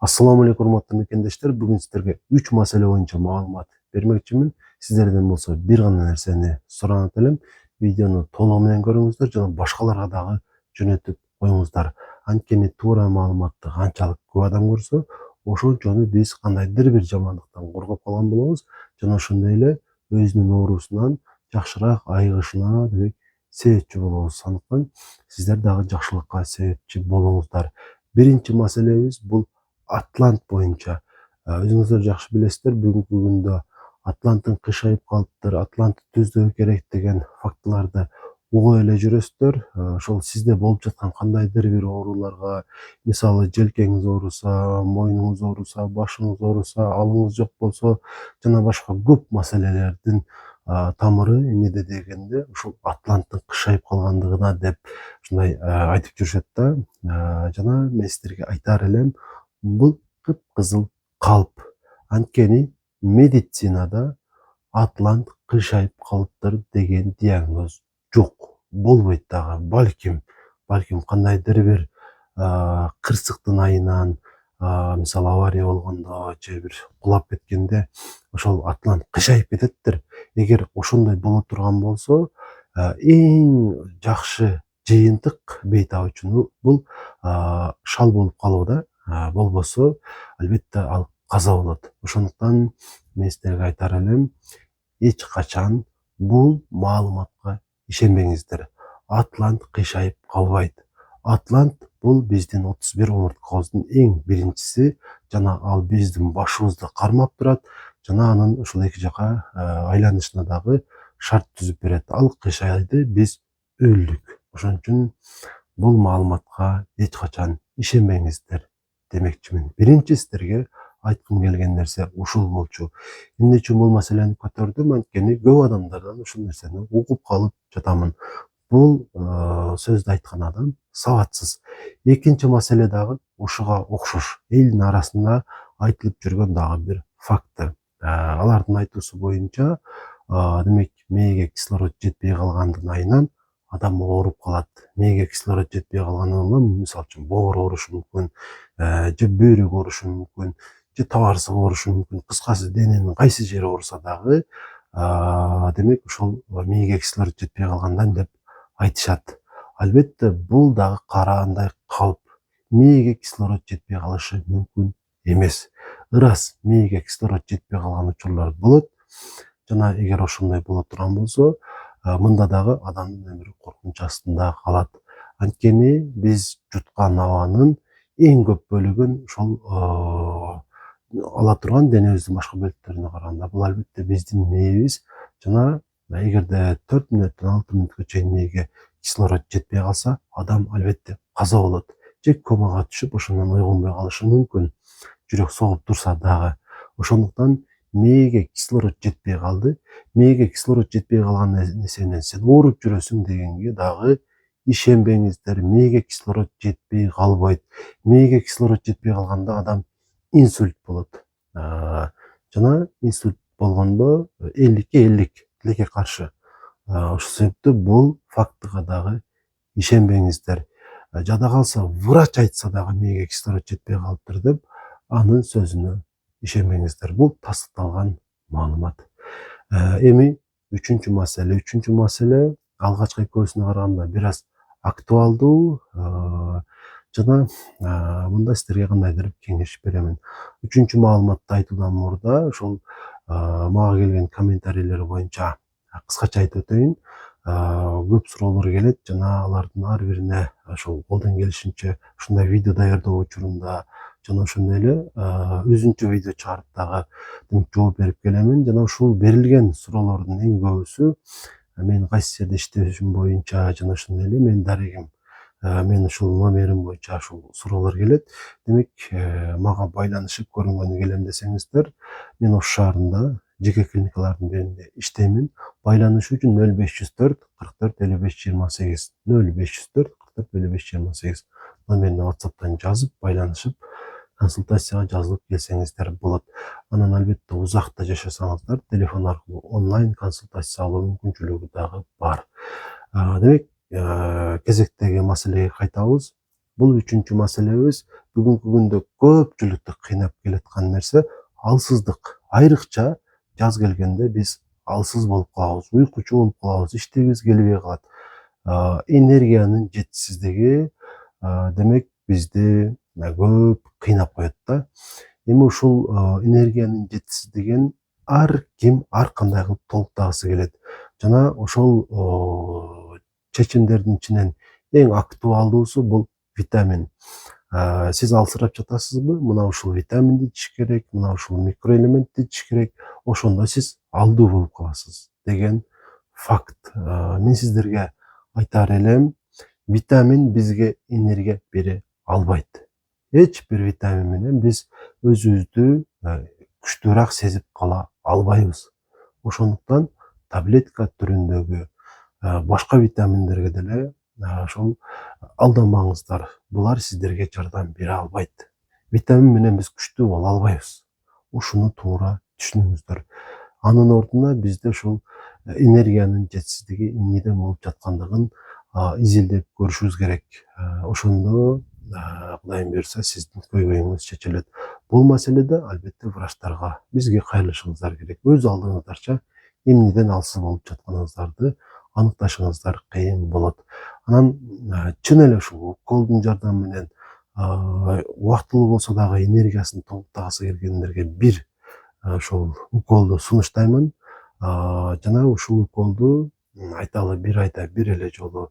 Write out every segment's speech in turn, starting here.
Assalamu alaikum урматтуу мекендештер. Бүгүн сиздерге 3 маселе боюнча маалымат бермекчимин. Сиздерден болсо бир гана нерсени суранат элем. Видеону толугу менен көрүңүздөр жана башкаларга дагы жөнөтүп коюңуздар. Анткени туура маалыматты канчалык көп адам көрсө, ошончону биз кандайдыр бир жамандыктан коргоп калган болобуз жана ошондой эле өзүнүн оорусунан жакшыраак айыгышына себепчи болобуз. Андыктан сиздер дагы жакшылыкка себепчи болуңуздар. Биринчи маселебиз бул Атлант боюнча. Өзүңүздөр жакшы билесиздер, бүгүнкү күндө Атланттын кышайып калыптыр, Атлантты түздөө керек деген фактыларды угуп эле жүрөсүздөр. Ошол сизде болуп жаткан кандайдыр бир ооруларга, мисалы желкеңиз ооруса, мойнуңуз ооруса, башыңыз ооруса, алыңыз жок болсо жана башка көп маселелердин тамыры эмнеде дегенде ушул Атланттын кышайып калгандыгына деп ушундай айтып жүрүшөт да. Жана мен сиздерге айтаар элем, бул кыпкызыл калп. Анткени медицинада Атлант кышайып калыптыр деген диагноз жок. Болбойт дагы. Балким кандайдыр бир кырсыктын айынан, мисалы авария болгондо же бир кулап кеткенде ошол Атлант кышайып кететтир. Эгер ошондой боло турган болсо, эң жакшы жыйынтык бейтап үчүн бул шал болуп калуу да. Болбосо албетте ал каза болот. Ошондуктан мен сиздерге айтаар элем, эч качан бул маалыматка ишенбеңиздер. Атлант кышайып калбайт. Атлант бул биздин 31 омурткабыздын эң биринчиси жана ал биздин башыбызды кармап турат жана анын ушул эки жака айланышына дагы шарт түзүп берет. Ал кышайды, биз өлдүк. Ошон үчүн бул маалыматка эч качан ишенбеңиздер демекчимин. Биринчи сиздерге айткым келген нерсе ушул болчу. Эмне үчүн бул маселени көтөрдүм? Анткени көп адамдардан ушул нерсени угуп калып жатамын. Бул сөздү айткан адам сабатсыз. Экинчи маселе дагы ушуга окшош. Элдин арасында айтылып жүргөн дагы бир факты. Алардын айтуусу боюнча, демек мээге кислород жетпей калгандын айынан адам ооруп калат. Мээге кислород жетпей калгандан мисалы үчүн боор оорушу мүмкүн, же бөйрөк оорушу мүмкүн, же табарсык оорушу мүмкүн. Кыскасы дененин кайсы жери ооруса дагы, демек ошол мээге кислород жетпей калгандан деп айтышат. Албетте бул дагы караандай калп. Мээге кислород жетпей калышы мүмкүн эмес. Ырас мээге кислород жетпей калган учурлар болот. Жана эгер ошондой боло турган болсо, мында дагы адамдын өмүрү коркунуч астында калат. Анткени биз жуткан абанын эң көп бөлүгүн ошол ала турган денебиздин башка бөлүктөрүнө караганда бул албетте биздин мээбиз жана эгерде 4 мүнөттөн 6 мүнөткө чейин мээге кислород жетпей калса, адам албетте каза болот. Же комага түшүп, ошондон ойгонбой калышы мүмкүн. Жүрөк согуп турса дагы. Ошондуктан мээге кислород жетпей калды. Мээге кислород жетпей калган нерсенен сен ооруп жүрөсүң дегенге дагы ишенбеңиздер. Мээге кислород жетпей калбайт. Мээге кислород жетпей калганда адам инсульт болот. Жана инсульт болгондо 50-ке 50 тилекке каршы. Ошол себептен бул фактыга дагы ишенбеңиздер. Жада калса, врач айтса дагы мээге кислород жетпей калыптыр деп, анын сөзүнө ишенбеңиздер. Бул тастыкталган маалымат. Эми үчүнчү маселе алгачкы экөөсүнө караганда бир аз актуалдуу жана мында сиздерге кандайдыр кеңеш беремин. Үчүнчү маалыматты айтуудан мурда ошол мага келген комментарийлер боюнча кыскача айтып өтөйүн. Көп суроолор келет жана алардын ар бирине ошол колдон келишинче ушундай видео даярдоо учурунда жана ошондой эле өзүнчө видео чыгарып дагы жооп берип келемин. Жана ушул берилген суроолордун эң көбүсү мен кайсы жерде иштешим боюнча жана ошондой эле менин дарегим, мен ушул номерим боюнча ушул суроолор келет. Демек, мага байланышып көрүнгөнү келем десеңиздер, мен Ош шаарында жеке клиникалардын биринде иштеймин. Байланыш үчүн 0504 44 55 28 0504 44 55 28 номерине WhatsApp'тан жазып, байланышып, консультацияга жазылып келсеңиздер болот. Анан албетте узакта жашасаңыздар, телефон аркылуу онлайн консультация алуу мүмкүнчүлүгү дагы бар. Демек, кезектеги маселеге кайтабыз. Бул үчүнчү маселебиз бүгүнкү күндө көпчүлүктү кыйнап келаткан нерсе алсыздык. Айрыкча жаз келгенде биз алсыз болуп калабыз, уйкучу болуп калабыз, иштегибиз келбей калат. Энергиянын жетишсиздиги демек бизди көп кыйнап коет да. Эми ушул энергиянын жетишсиздигин ар ким ар кандай кылып толуктагысы келет. Жана ошол чечимдердин ичинен эң актуалдуусу бул витамин. Сиз алсырап жатасызбы? Мына ушул витаминди ичиш керек, мына ушул микроэлементти ичиш керек. Ошондо сиз алдуу болуп каласыз деген факт. Мен сиздерге айтар элем, витамин бизге энергия бере албайт. Эч бир витамин менен биз өзүбүздү күчтүүрөөк сезип кала албайбыз. Ошондуктан таблетка түрүндөгү башка витаминдерге деле ошол алданбаңыздар. Булар сиздерге жардам бере албайт. Витамин менен биз күчтүү боло албайбыз. Ушуну туура түшүнүңүздөр. Анын ордуна бизде ушул энергиянын жетишсиздиги эмнеден болуп жаткандыгын изилдеп көрүшүбүз керек. Ошондо Кудайым буюрса сиздин көйгөйүңүз чечилет. Бул маселеде албетте врачтарга бизге кайрылышыңыздар керек. Өз алдыңыздарча эмнеден алсыз болуп жатканыңыздарды аныкташыңыздар кыйын болот. Анан чын эле ушул уколдун жардамы менен убактылуу болсо дагы энергиясын толуктагысы келгендерге бир ошол уколду сунуштаймын. Жана ушул уколду айталы бир айда бир эле жолу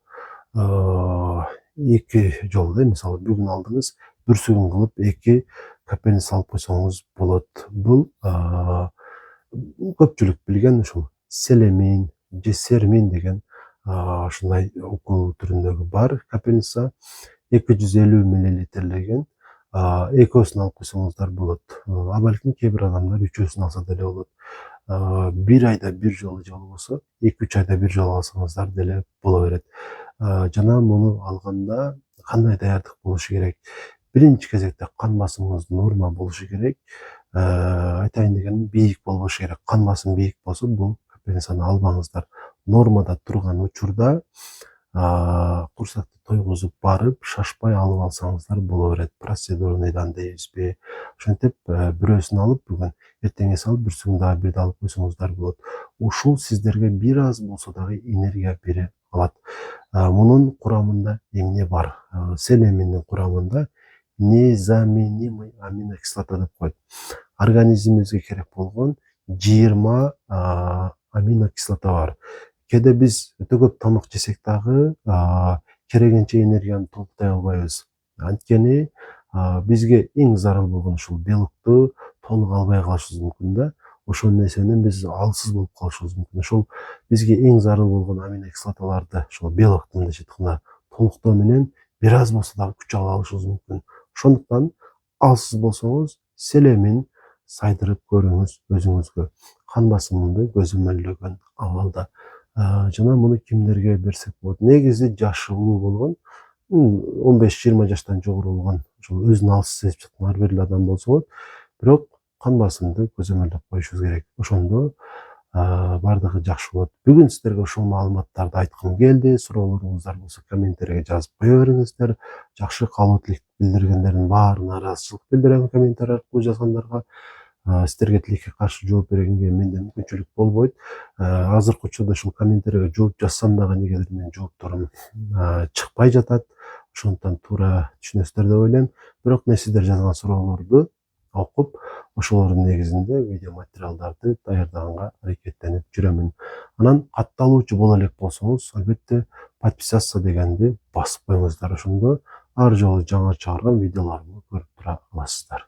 эки жолу мисалы бүгүн алдыңыз, бүрсүгүн кылып 2 капельница алып койсоңуз болот. Бул көпчүлүк билген ушул селемин же сермин деген ушундай укол түрүндөгү бар капельница 250 мл. Экөөсүн алып койсоңуздар болот. Балким кээ бир адамдар үчөөсүн алса деле болот. Бир айда бир жолу же болбосо 2-3 айда бир жолу алсаңыздар деле боло берет. Жана муну алганда кандай даярдык болушу керек? Биринчи кезекте кан басымыңыз норма болушу керек. Айтайын дегеним бийик болбошу керек. Кан басым бийик болсо бул капельницаны албаңыздар. Нормада турган учурда курсакты тойгузуп барып, шашпай алып алсаңыздар боло берет. Процедурныйдан дейбизби? Ошентип бирөөсүн алып, бүгүн эртең эс алып, бүрсүгүн дагы бирди алып койсоңуздар болот. Ушул сиздерге бир аз болсо дагы энергия бере алат. Мунун курамында эмне бар? Селеминдин курамында незаменимый аминокислота деп коет. Организмибизге керек болгон 20 аминокислота бар. Кээде биз өтө көп тамак жесек дагы керегинче энергияны толуктай албайбыз. Анткени бизге эң зарыл болгон ушул белокту толук албай калышыбыз мүмкүн да. Ошол нерсенен биз алсыз болуп калышыбыз мүмкүн. Ошол бизге эң зарыл болгон аминокислоталарды, ошол белокту мындайча айтканда толуктоо менен бир аз болсо дагы күч ала алышыбыз мүмкүн. Ошондуктан алсыз болсоңуз селемин сайдырып көрүңүз өзүңүзгө. Кан басымыңды көзөмөлдөгөн абалда. Жана муну кимдерге берсек болот? Негизи жашы улуу болгон, 15-20 жаштан жогору болгон, ошол өзүн алсыз сезип жаткан ар бир адам болсо болот. Бирок кан басымды көзөмөлдөп коюшубуз керек. Ошондо бардыгы жакшы болот. Бүгүн сиздерге ушул маалыматтарды айткым келди. Суроолоруңуздар болсо комментарийге жазып кое бериңиздер. Жакшы каалоо тилек билдиргендердин баарына ыраазычылык билдирем комментарий аркылуу жазгандарга. Сиздерге тилекке каршы жооп бергенге менде мүмкүнчүлүк болбойт. Азыркы учурда ушул комментарийге жооп жазсам дагы негедир менин жоопторум чыкпай жатат. Ошондуктан туура түшүнөсүздөр деп ойлойм. Бирок мен сиздер жазган суроолорду окуп, ошолордун негизинде видео материалдарды даярдаганга аракеттенип жүрөмүн. Анан катталуучу боло элек болсоңуз, албетте подписаться дегенди басып коюңуздар. Ошондо ар жолу жаңы чыгарган видеолорумду көрүп тура аласыздар.